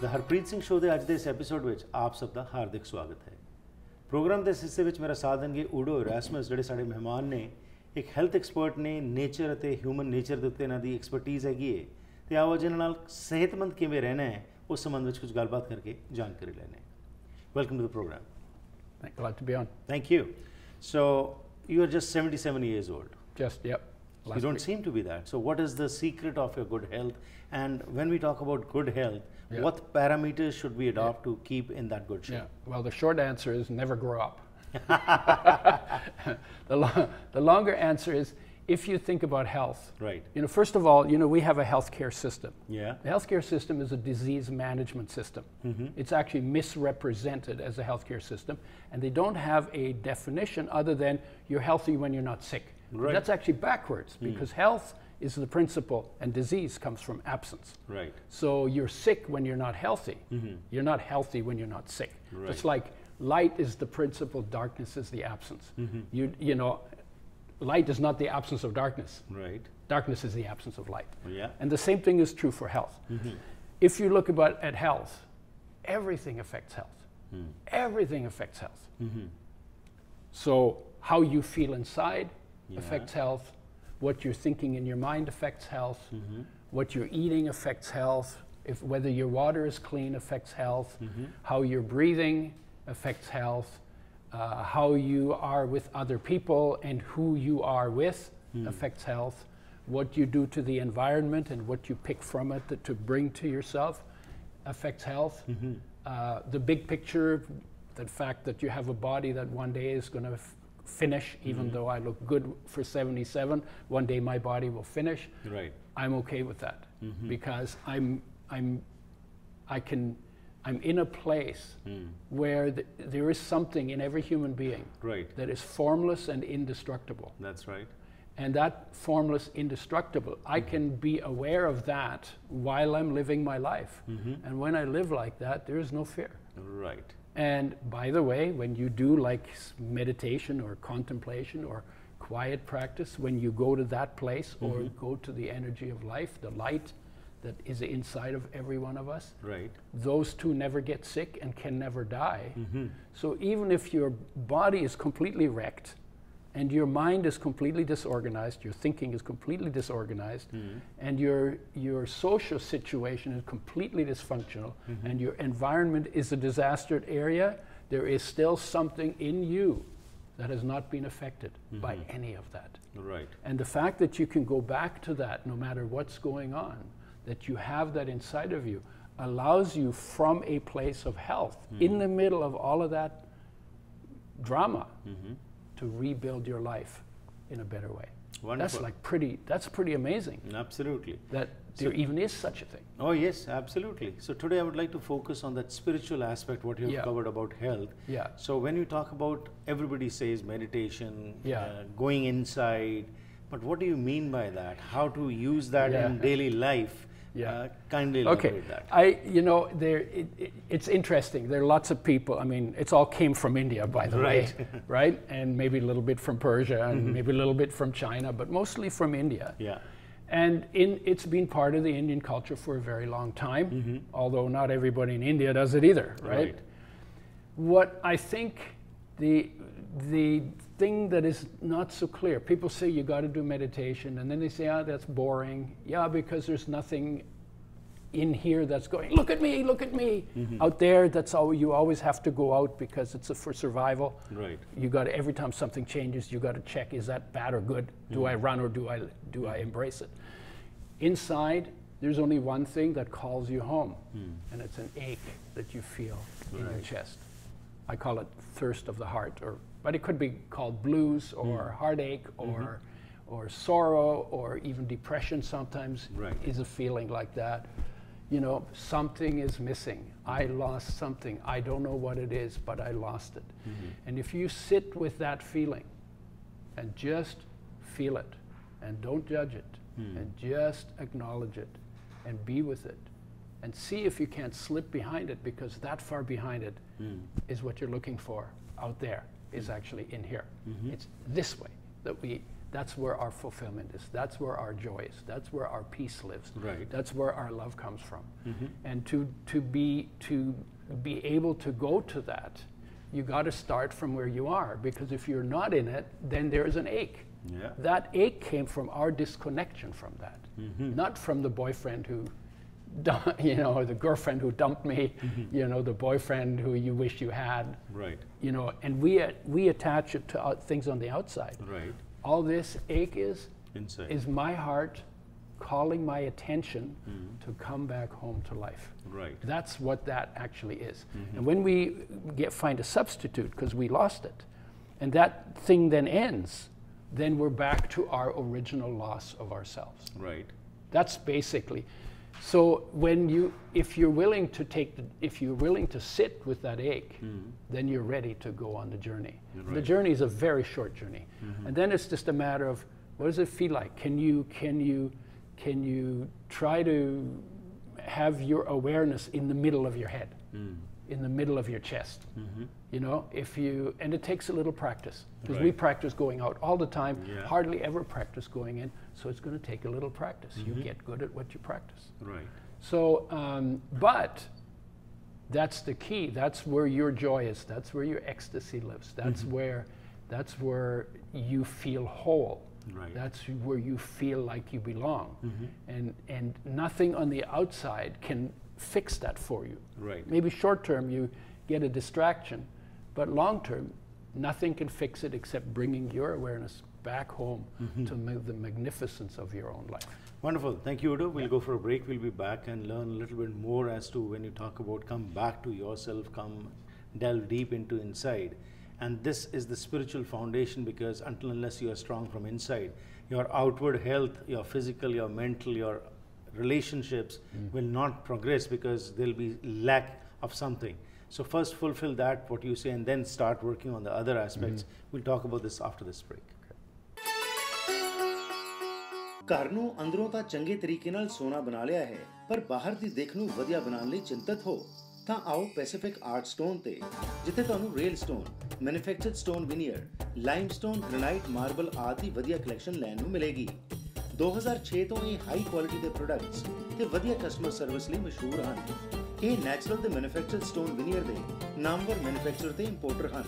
The Harpreet Singh show के अज के इस एपीसोड में आप सबका हार्दिक स्वागत है। प्रोग्राम के इस हिस्से में मेरा साथ देंगे ऊडो एरासमस जोड़े साढ़े मेहमान ने, एक हैल्थ एक्सपर्ट ने, नेचर और ह्यूमन नेचर के उत्ते इन्हां दी एक्सपर्टीज हैगी है। तो आओ अज इन्हां नाल सेहतमंद किवें रहना है उस संबंध में कुछ गलबात करके जानकारी लेने। Welcome to the program. Glad to be on. Thank you. So you are just 77 years old. Just, yep. You don't seem to be that. So what is the secret of your good health? And when we talk about good health, what parameters should we adopt to keep in that good shape? Yeah. Well, the short answer is never grow up. The longer answer is, if you think about health, right? First of all, we have a healthcare system. Yeah. The healthcare system is a disease management system. It's actually misrepresented as a healthcare system, and they don't have a definition other than you're healthy when you're not sick. Right. That's actually backwards, because health is the principle and disease comes from absence. Right. So you're sick when you're not healthy. You're not healthy when you're not sick. Right. It's like light is the principle, darkness is the absence. Light is not the absence of darkness. Right. Darkness is the absence of light. Yeah. And the same thing is true for health. If you look at health, everything affects health. Everything affects health. So how you feel inside affects health. What you're thinking in your mind affects health. What you're eating affects health. Whether your water is clean affects health. How you're breathing affects health. How you are with other people and who you are with affects health. What you do to the environment and what you pick from it to bring to yourself affects health. The big picture, the fact that you have a body that one day is going to finish, even though I look good for 77, one day my body will finish. Right. I'm okay with that because I'm in a place where there is something in every human being that is formless and indestructible. That's right. And that formless, indestructible, I can be aware of that while I'm living my life. And when I live like that, there is no fear. Right. And by the way, when you do like meditation or contemplation or quiet practice, when you go to that place or go to the energy of life, the light that is inside of every one of us, right, those two never get sick and can never die. So even if your body is completely wrecked and your mind is completely disorganized, your thinking is completely disorganized, and your social situation is completely dysfunctional, and your environment is a disastered area, there is still something in you that has not been affected by any of that. Right. And the fact that you can go back to that no matter what's going on, that you have that inside of you, allows you from a place of health, in the middle of all of that drama, to rebuild your life in a better way. Wonderful. That's pretty amazing. Absolutely. That there even is such a thing. Oh yes, absolutely. So today I would like to focus on that spiritual aspect, what you have covered about health. Yeah. So when you talk about, everybody says meditation, going inside, but what do you mean by that? How to use that in daily life? Kindly elaborate that. It's interesting. There are lots of people. I mean, it's all came from India, by the way, right? And maybe a little bit from Persia, and maybe a little bit from China, but mostly from India. Yeah. And it's been part of the Indian culture for a very long time, although not everybody in India does it either, right? What I think the thing that is not so clear, people say you got to do meditation, and then they say, that's boring. Yeah, because there's nothing in here that's going, look at me, look at me. Out there, that's all, you always have to go out because it's for survival. Right. You got to, every time something changes, you got to check, is that bad or good? Do I run or do I embrace it? Inside, there's only one thing that calls you home, and it's an ache that you feel in your chest. I call it thirst of the heart, but it could be called blues or heartache or sorrow or even depression sometimes is a feeling like that. Something is missing. I lost something. I don't know what it is, but I lost it. And if you sit with that feeling and just feel it and don't judge it and just acknowledge it and be with it, and see if you can't slip behind it, because that far behind it is what you're looking for out there, is actually in here. It's this way that's where our fulfillment is. That's where our joy is. That's where our peace lives. Right. That's where our love comes from. And to be able to go to that, you got to start from where you are, because if you're not in it, then there is an ache. Yeah. That ache came from our disconnection from that, not from the boyfriend who, or the girlfriend who dumped me, the boyfriend who you wish you had. Right. And we attach it to things on the outside. Right. All this ache Inside. is my heart calling my attention to come back home to life. Right. That's what that actually is. And when we find a substitute, because we lost it, and that thing then ends, then we're back to our original loss of ourselves. Right. That's basically. So if you're willing to sit with that ache, then you're ready to go on the journey. Right. The journey is a very short journey, and then it's just a matter of, what does it feel like? Can you try to have your awareness in the middle of your head, in the middle of your chest? And it takes a little practice, because we practice going out all the time, hardly ever practice going in. So it's going to take a little practice. You get good at what you practice. Right. So, but that's the key. That's where your joy is. That's where your ecstasy lives. That's where you feel whole. Right. That's where you feel like you belong. And nothing on the outside can fix that for you. Right. Maybe short term you get a distraction, but long term, nothing can fix it except bringing your awareness back home to the magnificence of your own life. Wonderful. Thank you, Udo. We'll go for a break. We'll be back and learn a little bit more as to when you talk about come back to yourself, come delve deep into inside. And this is the spiritual foundation, because unless you are strong from inside, your outward health, your physical, your mental, your relationships will not progress, because there'll be lack of something. So first fulfill that, what you say, and then start working on the other aspects. We'll talk about this after this break. ਘਰ ਨੂੰ ਅੰਦਰੋਂ ਤਾਂ ਚੰਗੇ ਤਰੀਕੇ ਨਾਲ ਸੋਨਾ ਬਣਾ ਲਿਆ ਹੈ, ਪਰ ਬਾਹਰ ਦੀ ਦਿੱਖ ਨੂੰ ਵਧੀਆ ਬਣਾਉਣ ਲਈ ਚਿੰਤਤ ਹੋ ਤਾਂ ਆਓ ਪੈਸੀਫਿਕ ਆਰਟ ਸਟੋਨ ਤੇ, ਜਿੱਥੇ ਤੁਹਾਨੂੰ real stone, manufactured stone veneer, limestone, granite, marble ਆਦਿ ਦੀ ਵਧੀਆ ਕਲੈਕਸ਼ਨ ਲੈਣ ਨੂੰ ਮਿਲੇਗੀ। 2006 ਤੋਂ ਇਹ ਹਾਈ ਕੁਆਲਿਟੀ ਦੇ ਪ੍ਰੋਡਕਟਸ ਤੇ ਵਧੀਆ ਕਸਟਮਰ ਸਰਵਿਸ ਲਈ ਮਸ਼ਹੂਰ ਹਨ। ਇਹ ਨੈਚੁਰਲ ਤੇ ਮੈਨੂਫੈਕਚਰਡ ਸਟੋਨ ਵਿਨੀਅਰ ਦੇ ਨਾਮਵਰ ਮੈਨੂਫੈਕਚਰਰ ਤੇ ਇੰਪੋਰਟਰ ਹਨ।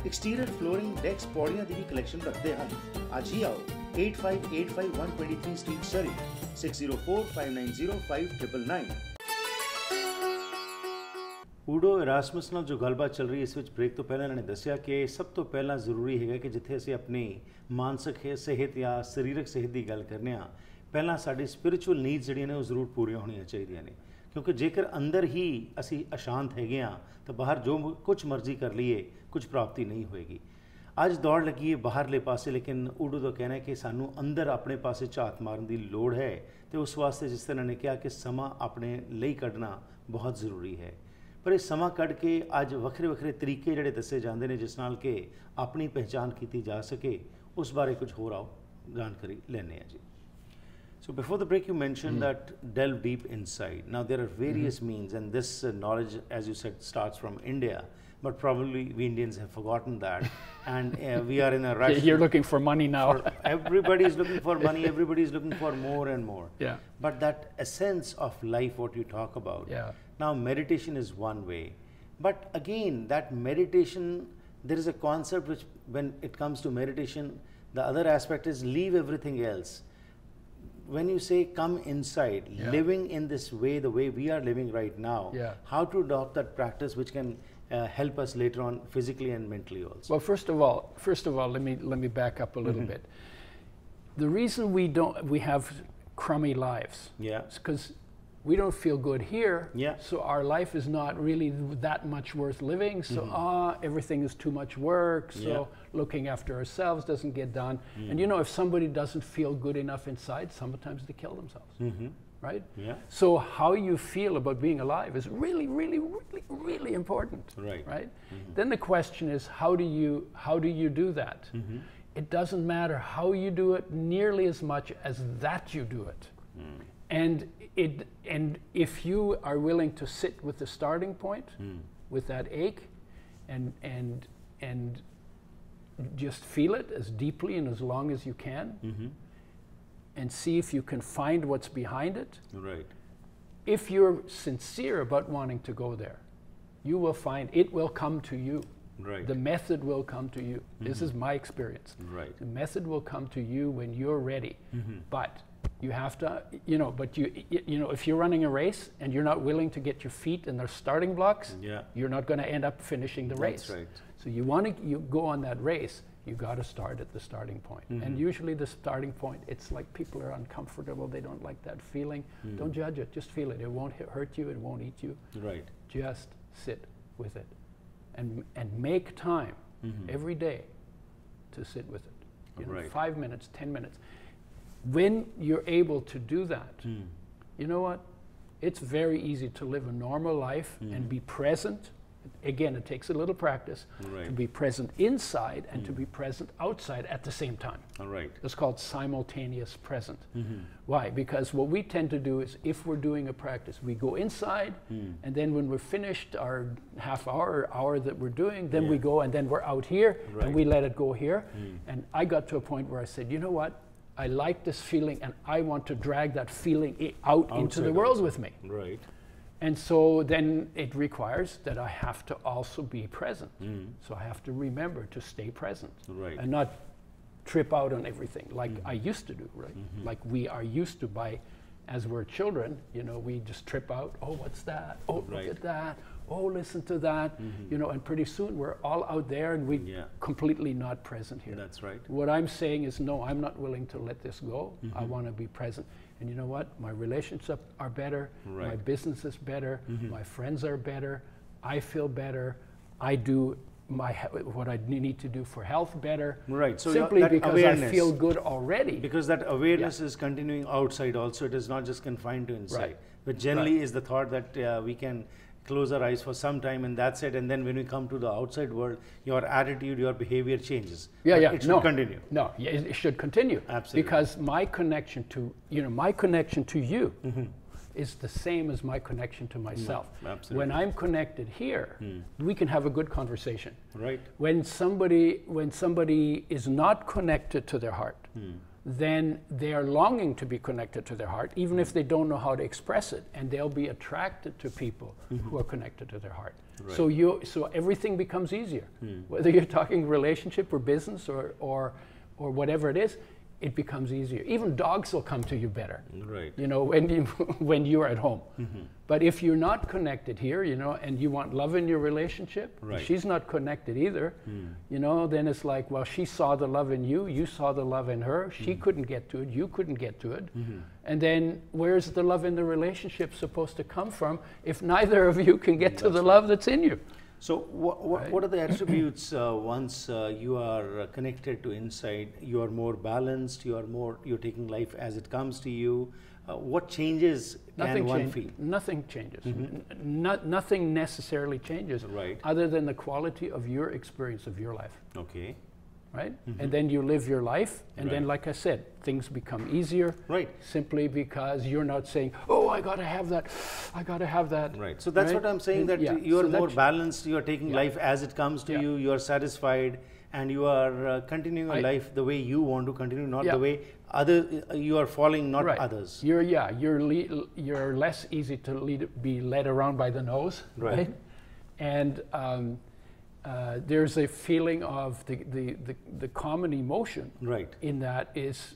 ਐਕਸਟੀਰੀਅਰ ਫਲੋਰਿੰਗ, ਡੈਕਸ, ਪੌੜੀਆਂ ਦੀ ਵੀ ਕਲੈਕਸ਼ਨ ਰੱਖਦੇ ਹਨ। ਅੱਜ ਹੀ ਆਓ 8585-123 Street, Surrey, 604-590-5999। ਊਡੋ ਇਰਾਸਮਸ ਨਾਲ ਜੋ ਗੱਲਬਾਤ ਚੱਲ ਰਹੀ ਹੈ, ਇਸ ਵਿੱਚ ਬ੍ਰੇਕ ਤੋਂ ਪਹਿਲਾਂ ਇਹਨਾਂ ਨੇ ਦੱਸਿਆ ਕਿ ਸਭ ਤੋਂ ਪਹਿਲਾਂ ਜ਼ਰੂਰੀ ਹੈਗਾ ਕਿ ਜਿੱਥੇ ਅਸੀਂ ਆਪਣੀ ਮਾਨਸਿਕ ਸਿਹਤ ਜਾਂ ਸਰੀਰਕ ਸਿਹਤ ਦੀ ਗੱਲ ਕਰਨੇ ਆ, ਪਹਿਲਾਂ ਸਾਡੀ ਸਪਿਰਿਚੁਅਲ ਨੀਡਸ ਜਿਹੜੀਆਂ ਨੇ ਉਹ ਜ਼ਰੂਰ ਪੂਰੀਆਂ ਹੋਣੀਆਂ ਚਾਹੀਦੀਆਂ ਨੇ, ਕਿਉਂਕਿ ਜੇਕਰ ਅੰਦਰ ਹੀ ਅਸੀਂ ਅਸ਼ਾਂਤ ਹੈਗੇ ਆ ਤਾਂ ਬਾਹਰ ਜੋ ਕੁਝ ਮਰਜ਼ੀ ਕਰ ਲਈਏ ਕੁਝ ਪ੍ਰਾਪਤੀ ਨਹੀਂ ਹੋਏਗੀ। ਅੱਜ ਦੌੜ ਲੱਗੀ ਹੈ ਬਾਹਰਲੇ ਪਾਸੇ, ਲੇਕਿਨ ਊਡੋ ਦਾ ਕਹਿਣਾ ਹੈ ਕਿ ਸਾਨੂੰ ਅੰਦਰ ਆਪਣੇ ਪਾਸੇ ਝਾਤ ਮਾਰਨ ਦੀ ਲੋੜ ਹੈ, ਤੇ ਉਸ ਵਾਸਤੇ ਜਿਸ ਤਰ੍ਹਾਂ ਨੇ ਕਿਹਾ ਕਿ ਸਮਾਂ ਆਪਣੇ ਲਈ ਕੱਢਣਾ ਬਹੁਤ ਜ਼ਰੂਰੀ ਹੈ। ਪਰ ਇਹ ਸਮਾਂ ਕੱਢ ਕੇ ਅੱਜ ਵੱਖਰੇ ਵੱਖਰੇ ਤਰੀਕੇ ਜਿਹੜੇ ਦੱਸੇ ਜਾਂਦੇ ਨੇ ਜਿਸ ਨਾਲ ਕਿ ਆਪਣੀ ਪਹਿਚਾਣ ਕੀਤੀ ਜਾ ਸਕੇ, ਉਸ ਬਾਰੇ ਕੁਝ ਹੋਰ ਆਓ ਜਾਣਕਾਰੀ ਲੈਣੇ ਆ ਜੀ। So before the break you mentioned that delve deep inside. Now there are various means, and this knowledge, as you said, starts from India, but probably we Indians have forgotten that, and we are in a rush. You're looking for money now. Everybody is looking for money, everybody is looking for more and more. Yeah. But that essence of life, what you talk about. Yeah. Now meditation is one way, but again that meditation, there is a concept which when it comes to meditation, the other aspect is leave everything else. When you say come inside, living in this way, the way we are living right now, how to adopt that practice which can help us later on physically and mentally also? Well, first of all, let me back up a little bit. The reason we have crummy lives, is because we don't feel good here, so our life is not really that much worth living. So everything is too much work. So looking after ourselves doesn't get done. And you know, if somebody doesn't feel good enough inside, sometimes they kill themselves. Right? Yeah. So how you feel about being alive is really, really, really, really important. Right? Then the question is, how do you do that? It doesn't matter how you do it nearly as much as that you do it. And and if you are willing to sit with the starting point, with that ache, and just feel it as deeply and as long as you can, and see if you can find what's behind it. Right. If you're sincere about wanting to go there, you will find it will come to you. Right. The method will come to you. This is my experience. Right. The method will come to you when you're ready. But you have to, but if you're running a race and you're not willing to get your feet in their starting blocks, you're not going to end up finishing the race. That's right. So you go on that race, you got to start at the starting point. And usually the starting point, it's like people are uncomfortable, they don't like that feeling. Don't judge it, just feel it. It won't hurt you, it won't eat you. Right. Just sit with it. And make time every day to sit with it. 5 minutes, 10 minutes. When you're able to do that, you know what? It's very easy to live a normal life and be present. Again, it takes a little practice to be present inside and to be present outside at the same time. Right. It's called simultaneous present. Why? Because what we tend to do is, if we're doing a practice, we go inside, and then when we're finished our half hour or hour that we're doing, then we go and then we're out here and we let it go here. And I got to a point where I said, you know what? I like this feeling and I want to drag that feeling out into the world with me. Right. And so then it requires that I have to also be present. So I have to remember to stay present and not trip out on everything like I used to do, right? Like we are used to as we're children, we just trip out. Oh, what's that? Oh, look at that. Oh, listen to that. And pretty soon we're all out there and we completely not present here. That's right. What I'm saying is, no, I'm not willing to let this go. I want to be present. And you know what? My relationships are better. My business is better. My friends are better. I feel better. I do what I need to do for health better. Right. So simply because I feel good already. Because that awareness is continuing outside also. It is not just confined to inside. Right. But generally is the thought that we can close our eyes for some time and that's it. And then when we come to the outside world, your attitude, your behavior changes. It should continue. No, it should continue. Absolutely. Because my connection to you is the same as my connection to myself. Absolutely. When I'm connected here, we can have a good conversation. Right. When somebody is not connected to their heart, then they are longing to be connected to their heart, even if they don't know how to express it, and they'll be attracted to people who are connected to their heart. Right. So everything becomes easier. Whether you're talking relationship or business or whatever it is, it becomes easier. Even dogs will come to you better. Right. When you're at home. But if you're not connected here, and you want love in your relationship, she's not connected either, then it's like, well, she saw the love in you, you saw the love in her, she couldn't get to it, you couldn't get to it. And then where's the love in the relationship supposed to come from if neither of you can get to the love that's in you? So what are the attributes once you are connected to inside? You are more balanced, you're taking life as it comes to you. What changes can one feel? Nothing changes. Nothing necessarily changes, other than the quality of your experience of your life. Okay. Right? And then you live your life, and then, like I said, things become easier. Right. Simply because you're not saying, "Oh, I gotta have that. I gotta have that." Right. So that's what I'm saying. That you are more balanced. You are taking life as it comes to you. You are satisfied, and you are continuing your life the way you want to continue, not the way you are following, not others. You're less easy to be led around by the nose. Right. And there's a feeling of the common emotion. Right. In that is,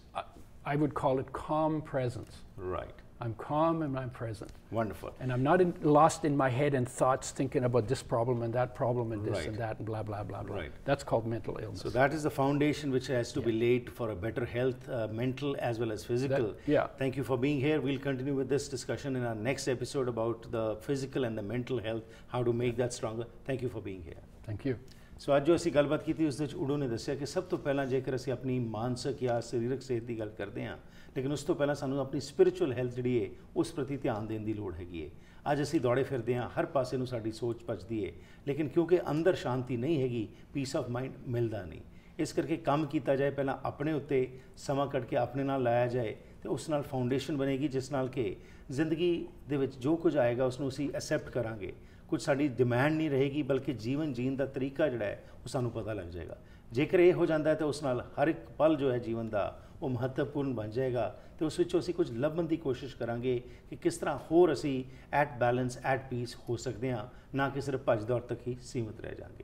I would call it calm presence. Right. I'm calm and I'm present. Wonderful. And I'm not lost in my head and thoughts thinking about this problem and that problem and this and that and blah, blah, blah, blah. Right. That's called mental illness. So that is the foundation which has to be laid for a better health, mental as well as physical. Thank you for being here. We'll continue with this discussion in our next episode about the physical and the mental health, how to make that stronger. Thank you for being here. Thank you. ਸੋ ਅੱਜ ਜੋ ਅਸੀਂ ਗੱਲਬਾਤ ਕੀਤੀ ਉਸ ਵਿੱਚ ਉਡੋ ਨੇ ਦੱਸਿਆ ਕਿ ਸਭ ਤੋਂ ਪਹਿਲਾਂ ਜੇਕਰ ਅਸੀਂ ਆਪਣੀ ਮਾਨਸਿਕ ਜਾਂ ਸਰੀਰਕ ਸਿਹਤ ਦੀ ਗੱਲ ਕਰਦੇ ਹਾਂ, ਲੇਕਿਨ ਉਸ ਤੋਂ ਪਹਿਲਾਂ ਸਾਨੂੰ ਆਪਣੀ ਸਪਿਰਿਚੁਅਲ ਹੈਲਥ ਜਿਹੜੀ ਹੈ ਉਸ ਪ੍ਰਤੀ ਧਿਆਨ ਦੇਣ ਦੀ ਲੋੜ ਹੈਗੀ ਹੈ। ਅੱਜ ਅਸੀਂ ਦੌੜੇ ਫਿਰਦੇ ਹਾਂ, ਹਰ ਪਾਸੇ ਨੂੰ ਸਾਡੀ ਸੋਚ ਭੱਜਦੀ ਹੈ, ਲੇਕਿਨ ਕਿਉਂਕਿ ਅੰਦਰ ਸ਼ਾਂਤੀ ਨਹੀਂ ਹੈਗੀ, ਪੀਸ ਆਫ ਮਾਈਂਡ ਮਿਲਦਾ ਨਹੀਂ। ਇਸ ਕਰਕੇ ਕੰਮ ਕੀਤਾ ਜਾਏ, ਪਹਿਲਾਂ ਆਪਣੇ ਉੱਤੇ ਸਮਾਂ ਕੱਢ ਕੇ ਆਪਣੇ ਨਾਲ ਲਾਇਆ ਜਾਏ ਤੇ ਉਸ ਨਾਲ ਫਾਊਂਡੇਸ਼ਨ ਬਣੇਗੀ, ਜਿਸ ਨਾਲ ਕਿ ਜ਼ਿੰਦਗੀ ਦੇ ਵਿੱਚ ਜੋ ਕੁਝ ਆਏਗਾ ਉਸ ਨੂੰ ਅਸੀਂ ਐਕਸੈਪਟ ਕਰਾਂਗੇ। ਕੁਝ ਸਾਡੀ ਡਿਮਾਂਡ ਨਹੀਂ ਰਹੇਗੀ, ਬਲਕਿ ਜੀਵਨ ਜੀਣ ਦਾ ਤਰੀਕਾ ਜਿਹੜਾ ਹੈ ਉਹ ਸਾਨੂੰ ਪਤਾ ਲੱਗ ਜਾਏਗਾ। ਜੇਕਰ ਇਹ ਹੋ ਜਾਂਦਾ ਹੈ ਤਾਂ ਉਸ ਨਾਲ ਹਰ ਇੱਕ ਪਲ ਜੋ ਹੈ ਜੀਵਨ ਦਾ ਉਹ ਮਹੱਤਵਪੂਰਨ ਬਣ ਜਾਏਗਾ ਤੇ ਉਸ ਵਿੱਚੋਂ ਅਸੀਂ ਕੁਝ ਲੱਭਣ ਦੀ ਕੋਸ਼ਿਸ਼ ਕਰਾਂਗੇ ਕਿ ਕਿਸ ਤਰ੍ਹਾਂ ਹੋਰ ਅਸੀਂ ਐਟ ਬੈਲੈਂਸ, ਐਟ ਪੀਸ ਹੋ ਸਕਦੇ ਹਾਂ, ਨਾ ਕਿ ਸਿਰਫ ਭੱਜ ਦੌੜ ਤੱਕ ਹੀ ਸੀਮਿਤ ਰਹਿ ਜਾਵਾਂਗੇ।